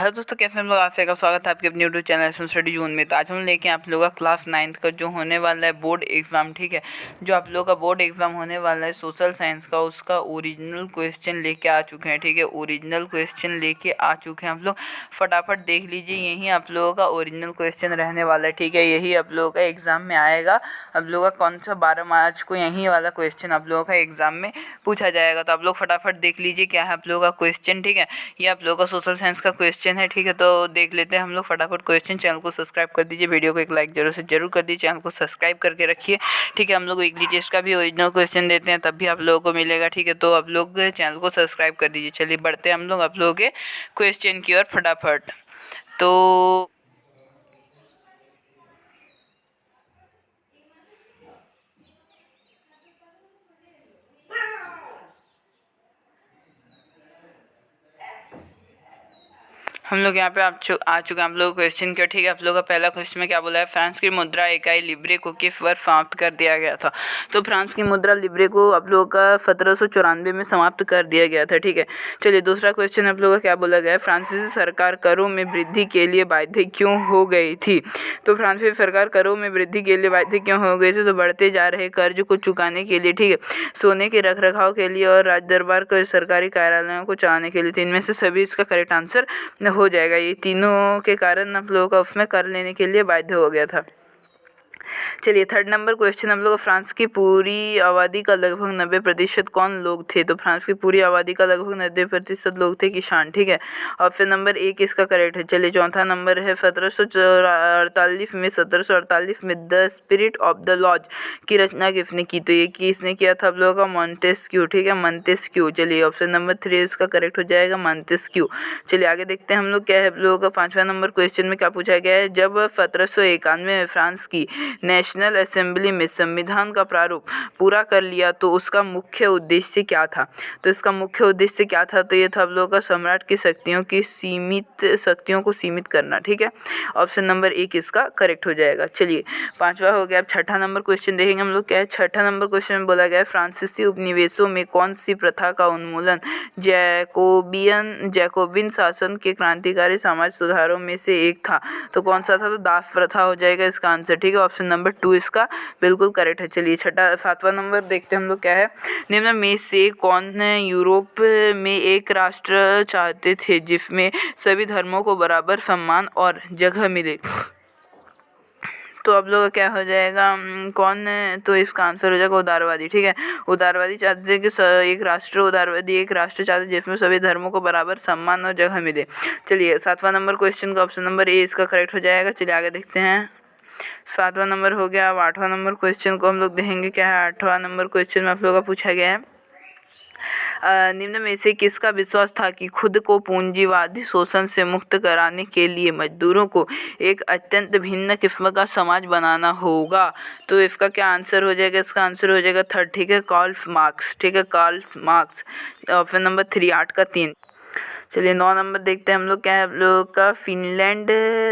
Hello दोस्तों, कैसे हम लोग आपका स्वागत है आपके अपने YouTube channel SM study zone में। तो आज हम लेके आप लोगों का क्लास 9th का जो होने वाला है बोर्ड एग्ज़ाम, ठीक है, जो आप लोगों का बोर्ड एग्ज़ाम होने वाला है सोशल साइंस का, उसका ओरिजिनल क्वेश्चन लेके आ चुके हैं। ठीक है, ओरिजिनल क्वेश्चन लेके आ चुके हैं आप लोग। फटाफट देख लीजिए, यही आप लोगों का ओरिजिनल क्वेश्चन रहने वाला है। ठीक है, यही आप लोगों का एग्ज़ाम में आएगा। आप लोगों का कौन सा 12 मार्च को यही वाला क्वेश्चन आप लोगों का एग्ज़ाम में पूछा जाएगा। तो आप लोग फटाफट देख लीजिए क्या है आप लोगों का क्वेश्चन। ठीक है, ये आप लोगों का सोशल साइंस का क्वेश्चन है। ठीक है, तो देख लेते हैं हम लोग फटाफट क्वेश्चन। चैनल को सब्सक्राइब कर दीजिए, वीडियो को एक लाइक जरूर कर दीजिए, चैनल को सब्सक्राइब करके रखिए। ठीक है, हम लोग वीकली टेस्ट का भी ओरिजिनल क्वेश्चन देते हैं, तब भी आप लोगों को मिलेगा। ठीक है, तो आप लोग चैनल को सब्सक्राइब कर दीजिए। चलिए बढ़ते हैं हम लोग आप लोगों के क्वेश्चन की ओर फटाफट। तो हम लोग यहाँ पे आ चुके हैं आप लोगों को क्वेश्चन के। ठीक है, आप लोगों का पहला क्वेश्चन में क्या बोला है, फ्रांस की मुद्रा इकाई लिब्रे को किस वर्ष समाप्त कर दिया गया था। तो फ्रांस की मुद्रा लिब्रे को आप लोगों का 1794 में समाप्त कर दिया गया था। ठीक है, चलिए दूसरा क्वेश्चन आप लोगों का क्या बोला गया है, फ्रांसीसी सरकार करों में वृद्धि के लिए बाध्य क्यों हो गई थी। तो फ्रांसीसी सरकार करों में वृद्धि के लिए बाध्य क्यों हो गई थी, तो बढ़ते जा रहे कर्ज को चुकाने के लिए, ठीक है, सोने के रखरखाव के लिए और राज दरबार को सरकारी कार्यालयों को चलाने के लिए। तो इनमें से सभी इसका करेक्ट आंसर हो जाएगा। ये तीनों के कारण आप लोगों का उसमें कर लेने के लिए बाध्य हो गया था। चलिए थर्ड नंबर क्वेश्चन हम लोग, फ्रांस की पूरी आबादी का लगभग 90% कौन लोग थे। तो फ्रांस की पूरी आबादी का लगभग 90% लोग थे किसान। ठीक है, ऑप्शन नंबर 1 इसका करेक्ट है। चलिए चौथा नंबर है, 1748 में the spirit of the laws की रचना किसने की। तो ये किसने किया था आप लोगों का, मॉन्टेस्क्यू। ठीक है, मॉन्टेस्क्यू। चलिए ऑप्शन नंबर 3 इसका करेक्ट हो जाएगा, मॉन्टेस्क्यू। चलिए आगे देखते हैं हम लोग क्या है आप लोगों का पांचवा नंबर क्वेश्चन में क्या पूछा गया है, जब 1791 में फ्रांस की नेशनल असेंबली में संविधान का प्रारूप पूरा कर लिया तो उसका मुख्य उद्देश्य क्या था। तो इसका मुख्य उद्देश्य क्या था, तो ये था आप लोगों का सम्राट की शक्तियों को सीमित करना। ठीक है, ऑप्शन नंबर 1 इसका करेक्ट हो जाएगा। चलिए पांचवा हो गया। अब छठा नंबर क्वेश्चन देखेंगे हम लोग क्या है। छठा नंबर क्वेश्चन में बोला गया है, फ्रांसीसी उपनिवेशों में कौन सी प्रथा का उन्मूलन जैकोबिन शासन के क्रांतिकारी समाज सुधारों में से एक था। तो कौन सा था, तो दास प्रथा हो जाएगा इसका आंसर। ठीक है, ऑप्शन नंबर 2 इसका बिल्कुल करेक्ट है। चलिए सातवां नंबर देखते हैं हम लोग क्या है, निम्न में से कौन यूरोप में एक राष्ट्र चाहते थे जिसमें सभी धर्मों को बराबर सम्मान और जगह मिले। तो आप लोग का क्या हो जाएगा, कौन, तो इसका आंसर हो जाएगा उदारवादी। ठीक है, उदारवादी चाहते थे कि एक राष्ट्र चाहते जिसमें सभी धर्मों को बराबर सम्मान और जगह मिले। चलिए सातवां नंबर क्वेश्चन का ऑप्शन नंबर ए इसका करेक्ट हो जाएगा। चलिए आगे देखते हैं, सातवां नंबर हो गया। अब आठवां नंबर क्वेश्चन को हम लोग देखेंगे क्या है। आठवां नंबर क्वेश्चन में आप लोगों का पूछा गया है, निम्न में से किसका विश्वास था कि खुद को पूंजीवादी शोषण से मुक्त कराने के लिए मजदूरों को एक अत्यंत भिन्न किस्म का समाज बनाना होगा। तो इसका क्या आंसर हो जाएगा, इसका आंसर हो जाएगा थर्ड। ठीक है, कार्ल मार्क्स। ठीक है, कार्ल मार्क्स, ऑप्शन नंबर 3, 8 का 3। चलिए 9 नंबर देखते हैं हम लोग क्या है। हम लोग का फिनलैंड,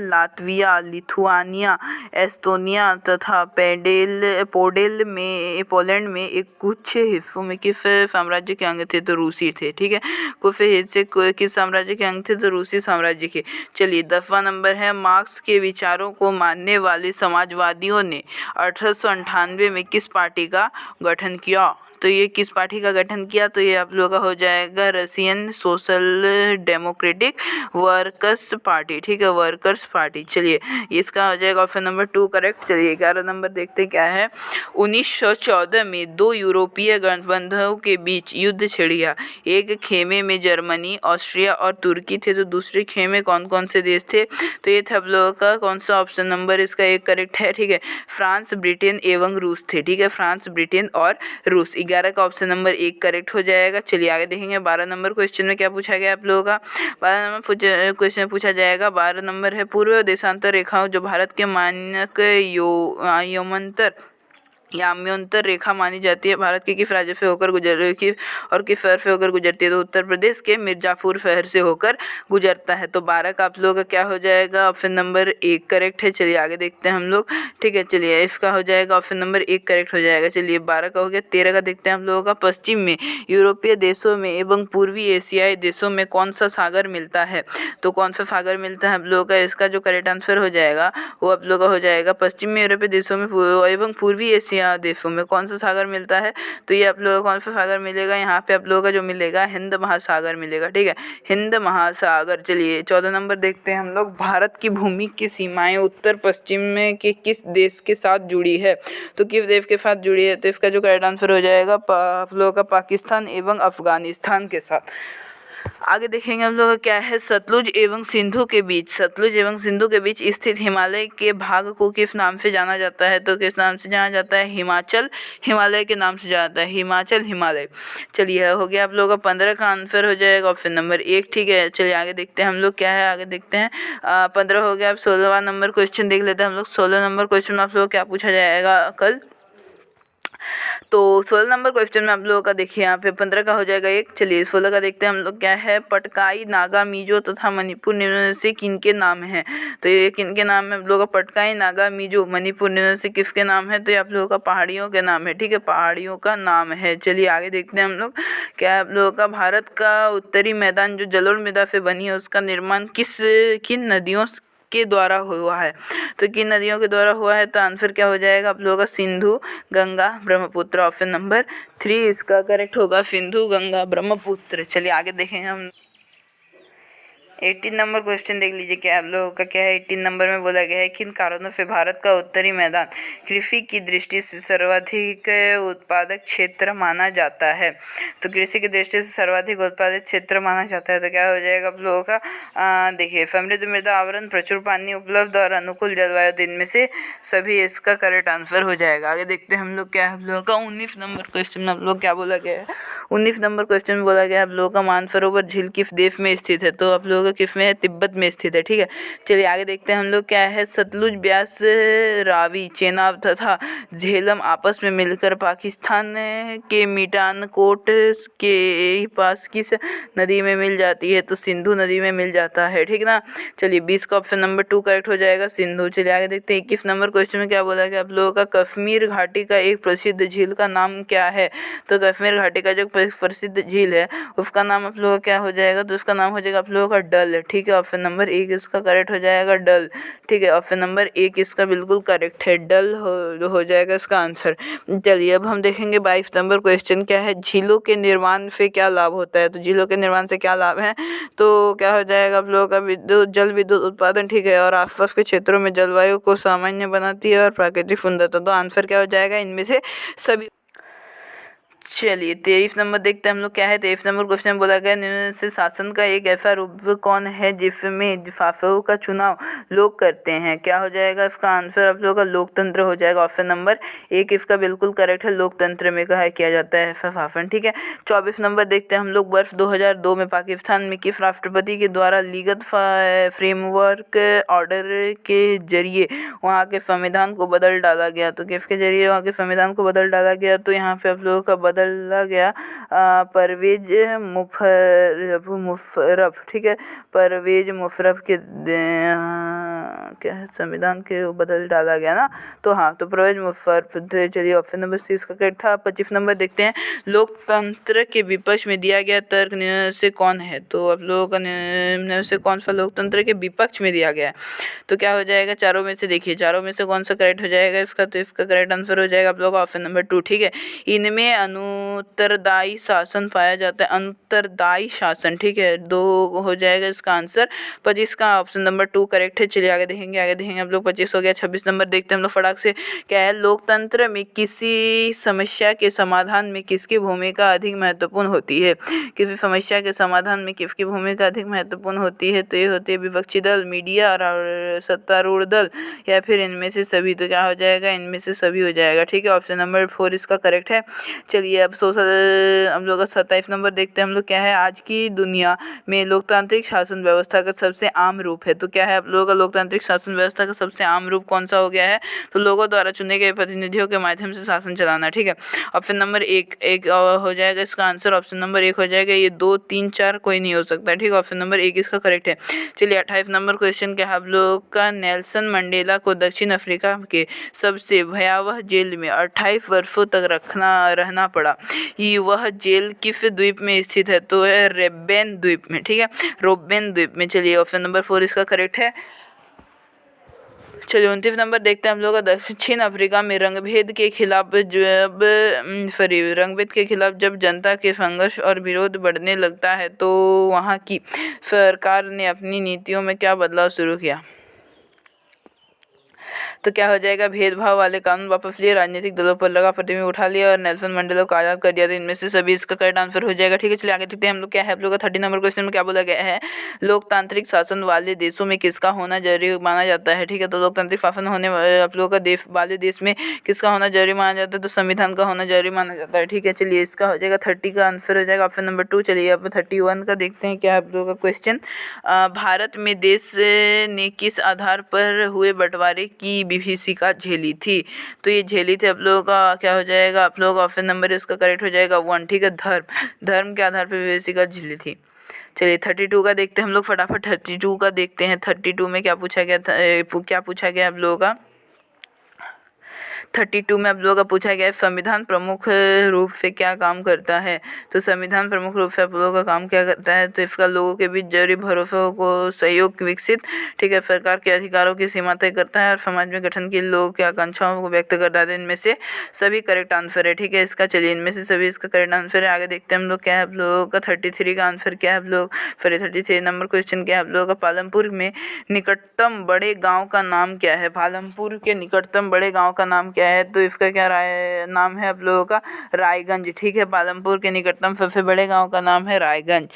लातविया, लिथुआनिया, एस्टोनिया तथा पोलैंड में एक कुछ हिस्सों में किस साम्राज्य के अंग थे, तो रूसी थे। ठीक है, कुछ हिस्से किस साम्राज्य के अंग थे, तो रूसी साम्राज्य के। चलिए 10वां नंबर है, मार्क्स के विचारों को मानने वाले समाजवादियों ने 1898 में किस पार्टी का गठन किया। तो ये किस पार्टी का गठन किया, तो ये आप लोगों का हो जाएगा Russian social democratic workers party. ठीक है, वर्कर्स पार्टी। चलिए इसका हो जाएगा ऑप्शन नंबर 2 करेक्ट। चलिए 11 नंबर देखते क्या है, 1914 में दो यूरोपीय गठबंधनों के बीच युद्ध छिड़ गया। एक खेमे में जर्मनी, ऑस्ट्रिया और तुर्की थे, तो दूसरे खेमे कौन कौन से देश थे, तो ये थे आप लोगों का कौन सा ऑप्शन नंबर इसका 1 करेक्ट है। ठीक है, फ्रांस, ब्रिटेन एवं रूस थे। ठीक है, फ्रांस, ब्रिटेन और रूस। 11 का ऑप्शन नंबर 1 करेक्ट हो जाएगा। चलिए आगे देखेंगे 12 नंबर क्वेश्चन में क्या पूछा गया आप लोगों का। 12 नंबर क्वेश्चन पूछा जाएगा, 12 नंबर है, पूर्व देशांतर रेखाओं जो भारत के मानक यमंतर याम्योन्तर रेखा मानी जाती है। भारत के किस राज्य से होकर किस शहर से होकर गुजरती है? तो उत्तर प्रदेश के मिर्जापुर शहर से होकर गुजरता है। तो 12 का आप लोगों का क्या हो जाएगा? ऑप्शन नंबर 1 करेक्ट है। चलिए आगे देखते हैं हम लोग। ठीक है, चलिए इसका हो जाएगा ऑप्शन नंबर 1 करेक्ट हो जाएगा। चलिए 12 का हो गया। 13 का देखते हैं हम लोगों का। पश्चिम में यूरोपीय देशों में एवं पूर्वी एशियाई देशों में कौन सा सागर मिलता है? तो कौन सा सागर मिलता है आप लोगों का? इसका जो करेक्ट आंसर हो जाएगा वो आप लोगों का हो जाएगा पश्चिम में यूरोपीय देशों में एवं पूर्वी एशिया देशों में कौन सा सागर मिलता है? तो ये आप लोगों को कौन सा सागर मिलेगा? यहाँ पे आप लोगों का जो मिलेगा हिंद महासागर मिलेगा। ठीक है, हिंद महासागर। चलिए 14 नंबर देखते हैं हम लोग। भारत की भूमि की सीमाएं उत्तर पश्चिम में के किस देश के साथ जुड़ी है? तो किस देश के साथ जुड़ी है? तो इसका जो करेक्ट आंसर हो जाएगा आप लोगों का पाकिस्तान एवं अफगानिस्तान के साथ। आगे देखेंगे हम लोग क्या है। सतलुज एवं सिंधु के बीच स्थित हिमालय के भाग को किस नाम से जाना जाता है? तो किस नाम से जाना जाता है? हिमाचल हिमालय के नाम से जाना जाता है। हिमाचल हिमालय। चलिए हो गया आप लोगों का 15 का आंसर हो जाएगा ऑप्शन नंबर 1। ठीक है, चलिए आगे देखते हैं हम लोग क्या है। आगे देखते हैं 15 हो गया। अब 16वां नंबर क्वेश्चन देख लेते हैं हम लोग। 16 नंबर क्वेश्चन में आप लोग क्या पूछा जाएगा कल? तो 16 नंबर क्वेश्चन में आप लोगों का देखिए यहाँ पे 15 का हो जाएगा 1। चलिए 16 का देखते हैं हम लोग क्या है। पटकाई, नागा, मिजो तथा मणिपुर निम्न में से किनके नाम हैं? तो ये किनके नाम है आप लोगों का? पटकाई, नागा, मिजो, मणिपुर निम्न में से किसके नाम है? तो ये आप लोगों का पहाड़ियों के नाम है। ठीक है, पहाड़ियों का नाम है। चलिए आगे देखते हैं हम लोग क्या है। आप लोगों का भारत का उत्तरी मैदान जो जलोढ़ मृदा से बनी है उसका निर्माण किन नदियों के द्वारा हुआ है? तो किन नदियों के द्वारा हुआ है? तो आंसर क्या हो जाएगा आप लोगों का? सिंधु, गंगा, ब्रह्मपुत्र। ऑप्शन नंबर 3 इसका करेक्ट होगा। सिंधु, गंगा, ब्रह्मपुत्र। चलिए आगे देखेंगे हम 18 नंबर क्वेश्चन देख लीजिए। क्या आप लोगों का क्या है? 18 नंबर में बोला गया है किन कारणों से भारत का उत्तरी मैदान कृषि की दृष्टि से सर्वाधिक उत्पादक क्षेत्र माना जाता है? तो कृषि की दृष्टि से सर्वाधिक उत्पादित क्षेत्र माना जाता है। तो क्या हो जाएगा आप लोगों का? देखिए, समृद्ध मृदा आवरण, प्रचुर पानी उपलब्ध और अनुकूल जलवायु, दिन में से सभी इसका करेक्ट आंसर हो जाएगा। आगे देखते हैं हम लोग क्या है। आप लोगों का 19 नंबर क्वेश्चन में आप लोग क्या बोला गया है? 19 नंबर क्वेश्चन में बोला गया है आप लोगों का मानसरोवर झील किस देश में स्थित है? तो आप लोगों का किस में है? तिब्बत में स्थित है। ठीक है, चलिए आगे देखते हैं हम लोग क्या है। सतलुज, ब्यास, रावी, चेनाब तथा झेलम आपस में मिलकर पाकिस्तान के मिठानकोट के पास किस नदी में मिल जाती है? तो सिंधु नदी में मिल जाता है। ठीक ना, चलिए 20 का ऑप्शन नंबर 2 करेक्ट हो जाएगा, सिंधु। चलिए आगे देखते हैं 21 नंबर क्वेश्चन में क्या बोला गया आप लोगों का। कश्मीर घाटी का एक प्रसिद्ध झील का नाम क्या है? तो कश्मीर घाटी का जो प्रसिद्ध झील है उसका नाम आप लोगों का क्या हो जाएगा? तो उसका नाम हो जाएगा आप लोगों का डल। ठीक है, ऑप्शन नंबर 1 इसका करेक्ट हो जाएगा, डल। ठीक है, ऑप्शन नंबर 1 इसका बिल्कुल करेक्ट है, डल हो जाएगा इसका आंसर। चलिए अब हम देखेंगे 22 नंबर क्वेश्चन क्या है। झीलों के निर्माण से क्या लाभ होता है? तो झीलों के निर्माण से क्या लाभ है? तो क्या हो जाएगा आप लोगों का? जल विद्युत उत्पादन। ठीक है, और आसपास के क्षेत्रों में जलवायु को सामान्य बनाती है और प्राकृतिक सुंदरता। तो आंसर क्या हो जाएगा इनमें से सभी। चलिए 23 नंबर देखते हैं हम लोग क्या है। 23 नंबर क्वेश्चन में बोला गया निम्न से शासन का एक ऐसा रूप कौन है जिसमें शासकों का चुनाव लोग करते हैं? क्या हो जाएगा इसका आंसर आप लोगों का? लोकतंत्र हो जाएगा। ऑप्शन नंबर 1 इसका बिल्कुल करेक्ट है, लोकतंत्र में कहा किया जाता है ऐसा शासन। ठीक है, 24 नंबर देखते हैं हम लोग। वर्ष 2002 में पाकिस्तान में किस राष्ट्रपति के द्वारा लीगल फ्रेमवर्क ऑर्डर के जरिए वहाँ के संविधान को बदल डाला गया? तो किसके जरिए वहाँ के संविधान को बदल डाला गया? तो यहाँ पे आप लोगों का बदला गया परवेज मुशर्रफ। ठीक है, परवेज मुशर्रफ के क्या है संविधान के बदल डाला गया ना। तो हाँ, तो परवेज मुशर्रफ। चलिए ऑप्शन नंबर 6 का करेक्ट था। 25 नंबर देखते हैं। लोकतंत्र के विपक्ष में दिया गया तर्क निम्न से कौन है? तो आप लोगों का निम्न से कौन सा लोकतंत्र के विपक्ष में दिया गया है? तो क्या हो जाएगा? चारों में से देखिए, चारों में से कौन सा करेक्ट हो जाएगा इसका? तो इसका करेक्ट आंसर हो जाएगा आप लोगों का ऑप्शन नंबर 2। ठीक है, इनमें अनुत्तरदायी शासन पाया जाता है, अनुत्तरदायी शासन। ठीक है, 2 हो जाएगा इसका आंसर। 25 का ऑप्शन नंबर 2 करेक्ट है। चलिए आगे देखेंगे आप लोग। 25 हो गया। 26 नंबर देखते हैं हम लोग फटाक से क्या है। लोकतंत्र में किसी समस्या के समाधान में किसकी भूमिका अधिक महत्वपूर्ण होती है? किसी समस्या के समाधान में किसकी भूमिका अधिक महत्वपूर्ण होती है? तो ये होती है विपक्षी दल, मीडिया और सत्तारूढ़ दल, या फिर इनमें से सभी। तो क्या हो जाएगा? इनमें से सभी हो जाएगा। ठीक है, ऑप्शन नंबर 4 इसका करेक्ट है। चलिए अब हम लोग का 27 नंबर देखते हैं हम लोग क्या है। आज की दुनिया में लोकतांत्रिक शासन व्यवस्था का सबसे आम रूप है? तो क्या है आप लोगों का? लोकतांत्रिक शासन व्यवस्था का सबसे आम रूप कौन सा हो गया है? तो लोगों द्वारा चुने गए प्रतिनिधियों के माध्यम से शासन चलाना। ठीक है, ऑप्शन नंबर एक हो जाएगा इसका आंसर। ऑप्शन नंबर 1 हो जाएगा। ये 2, 3, 4 कोई नहीं हो सकता। ठीक है, ऑप्शन नंबर 1 इसका करेक्ट है। चलिए 28 नंबर क्वेश्चन क्या है आप लोग का? नेल्सन मंडेला को दक्षिण अफ्रीका के सबसे भयावह जेल में 28 वर्षों तक रहना पड़ा। ये वह जेल किस द्वीप में स्थित है? तो है रोबेन द्वीप में। ठीक है, रोबेन द्वीप में। चलिए ऑप्शन नंबर 4 इसका करेक्ट है। चलिए 29 नंबर देखते हैं हम लोग का। दक्षिण अफ्रीका में रंगभेद के खिलाफ जब जनता के संघर्ष और विरोध बढ़ने लगता है तो वहाँ की सरकार ने अपनी नीतियों में क्या बदलाव शुरू किया? तो क्या हो जाएगा? भेदभाव वाले कानून वापस लिए, राजनीतिक दलों पर लगा प्रतिबंध उठा लिया और नेल्सन मंडेला को आज़ाद कर दिया। तो इनमें से सभी इसका करेक्ट आंसर हो जाएगा। ठीक है, चलिए आगे देखते हैं हम लोग क्या है आप लोग का 30 नंबर क्वेश्चन में क्या बोला गया है? लोकतांत्रिक शासन वाले देशों में किसका होना जरूरी माना जाता है? ठीक है, तो लोकतांत्रिक शासन होने आप लोगों का वाले देश में किसका होना जरूरी माना जाता है? तो संविधान का होना जरूरी माना जाता है। ठीक है, चलिए इसका हो जाएगा 30 का आंसर हो जाएगा ऑप्शन नंबर 2। चलिए अब 31 का देखते हैं क्या आप लोगों का क्वेश्चन। भारत में देश ने किस आधार पर हुए बंटवारे की विभीषिका झेली थी? तो ये झेली थी आप लोगों का क्या हो जाएगा? आप लोगों का ऑप्शन नंबर इसका करेक्ट हो जाएगा 1। ठीक है, धर्म के आधार पर विभीषिका झेली थी। चलिए 32 का देखते हैं हम लोग फटाफट। 32 का देखते हैं। 32 में क्या पूछा गया था? क्या पूछा गया आप लोगों का? 32 में आप लोगों का पूछा गया है संविधान प्रमुख रूप से क्या काम करता है? तो संविधान प्रमुख रूप से आप लोगों का काम क्या करता है? तो इसका लोगों के बीच जरूरी भरोसों को सहयोग विकसित, ठीक है, सरकार के अधिकारों की सीमा तय करता है और समाज में गठन के लोगों की आकांक्षाओं को व्यक्त करता है। इनमें से सभी करेक्ट आंसर है। ठीक है, इसका चलिए इनमें से सभी इसका करेक्ट आंसर है। आगे देखते हैं हम लोग क्या है आप लोगों का 33 का आंसर क्या है आप लोग? सॉरी 33 नंबर क्वेश्चन क्या है आप लोगों का? पालमपुर में निकटतम बड़े गाँव का नाम क्या है? पालमपुर के निकटतम बड़े गाँव का नाम क्या है? तो इसका क्या नाम है आप लोगों का? रायगंज। ठीक है, पालमपुर के निकटतम सबसे बड़े गांव का नाम है रायगंज।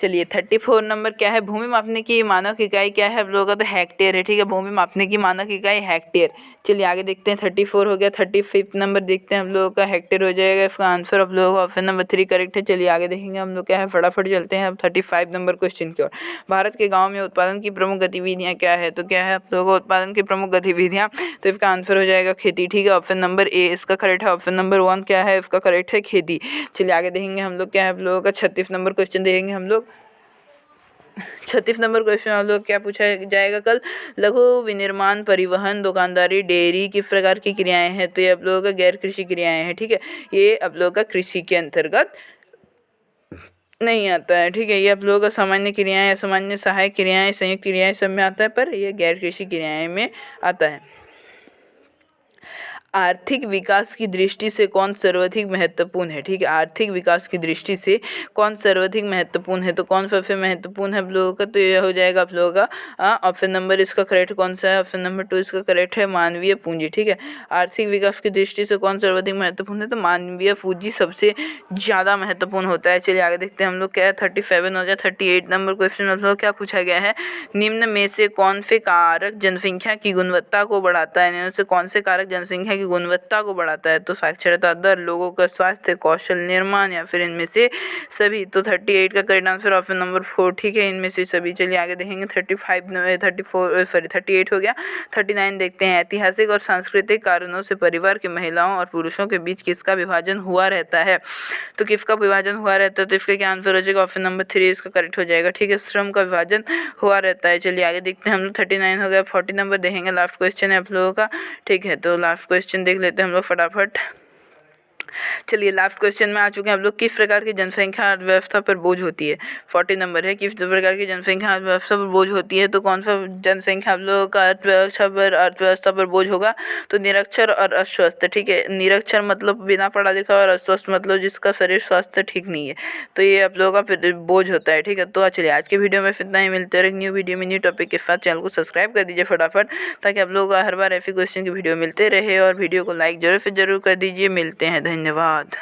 चलिए 34 नंबर क्या है? भूमि मापने की मानक इकाई क्या है आप लोगों का? तो हेक्टेयर है। ठीक है, भूमि मापने की मानक इकाई हेक्टेयर। चलिए आगे देखते हैं 34 हो गया। 35 नंबर देखते हैं हम लोगों का। हेक्टेयर हो जाएगा इसका आंसर आप लोगों का ऑप्शन नंबर 3 करेक्ट है। चलिए आगे देखेंगे हम लोग क्या है, फटाफट चलते हैं अब 35 नंबर क्वेश्चन की ओर। भारत के गाँव में उत्पादन की प्रमुख गतिविधियाँ क्या है? तो क्या है आप लोगों का उत्पादन की प्रमुख गतिविधियाँ? तो इसका आंसर हो जाएगा खेती। ठीक है, ऑप्शन नंबर ए इसका करेक्ट है। ऑप्शन नंबर 1 क्या है? इसका करेक्ट है खेती। चलिए आगे देखेंगे हम लोग क्या है आप लोगों का 36 नंबर क्वेश्चन देखेंगे हम लोग। 36 नंबर क्वेश्चन आप लोग क्या पूछा जाएगा कल? लघु विनिर्माण, परिवहन, दुकानदारी, डेयरी किस प्रकार की क्रियाएं हैं? तो ये आप लोगों का गैर कृषि क्रियाएं हैं। ठीक है, ये आप लोगों का कृषि के अंतर्गत नहीं आता है। ठीक है, ये आप लोगों का सामान्य क्रियाएं, सामान्य सहायक क्रियाएं, संयुक्त क्रियाएं सब में आता है, पर ये गैर कृषि क्रियाएं में आता है। आर्थिक विकास की दृष्टि से कौन सर्वाधिक महत्वपूर्ण है? ठीक है, आर्थिक विकास की दृष्टि से कौन सर्वाधिक महत्वपूर्ण है? तो कौन सबसे महत्वपूर्ण है आप लोगों का? तो ये हो जाएगा आप लोगों का ऑप्शन नंबर इसका करेक्ट कौन सा है? ऑप्शन नंबर 2 इसका करेक्ट है, मानवीय पूंजी। ठीक है, आर्थिक विकास की दृष्टि से कौन सर्वाधिक महत्वपूर्ण है? तो मानवीय पूंजी सबसे ज़्यादा महत्वपूर्ण होता है। चलिए आगे देखते हैं हम लोग क्या है। 37 हो गया। 38 नंबर क्वेश्चन आप लोग क्या पूछा गया है? निम्न में से कौन से कारक जनसंख्या की गुणवत्ता को बढ़ाता है? निम्न से कौन से कारक जनसंख्या की गुणवत्ता को बढ़ाता है? तो साक्षरता दर, लोगों का स्वास्थ्य, कौशल निर्माण या फिर इनमें से सभी? तो 38 का करेक्ट आंसर ऑप्शन नंबर 4। ठीक है, इनमें से सभी। चलिए आगे देखेंगे 38 हो गया। 39 देखते हैं। ऐतिहासिक और सांस्कृतिक कारणों से परिवार के महिलाओं और पुरुषों के बीच किसका विभाजन हुआ रहता है? तो किसका विभाजन हुआ रहता है? तो इसका क्या आंसर हो जाएगा? ऑप्शन नंबर 3 इसका करेक्ट हो जाएगा। ठीक है, श्रम का विभाजन हुआ रहता है। चलिए आगे देखते हैं हम लोग। 39 हो गया। 40 नंबर देखेंगे, लास्ट क्वेश्चन है आप लोगों का। ठीक है, तो लास्ट क्वेश्चन देख लेते हैं हम लोग फटाफट। चलिए लास्ट क्वेश्चन में आ चुके हैं हम लोग। किस प्रकार की जनसंख्या अर्थव्यवस्था पर बोझ होती है? 40 नंबर है। किस प्रकार की जनसंख्या अर्थव्यवस्था पर बोझ होती है? तो कौन सा जनसंख्या आप लोगों का अर्थव्यवस्था पर बोझ होगा? तो निरक्षर और अस्वस्थ। ठीक है, निरक्षर मतलब बिना पढ़ा लिखा और अस्वस्थ मतलब जिसका शरीर स्वास्थ्य ठीक नहीं है, तो ये आप लोगों का बोझ होता है। ठीक है, तो चलिए आज के वीडियो में इतना ही। मिलते हैं एक न्यू वीडियो में न्यू टॉपिक के साथ। चैनल को सब्सक्राइब कर दीजिए फटाफट, ताकि आप लोगों को हर बार ऐसी क्वेश्चन की वीडियो मिलते रहे, और वीडियो को लाइक जरूर से जरूर कर दीजिए। मिलते हैं, धन्यवाद।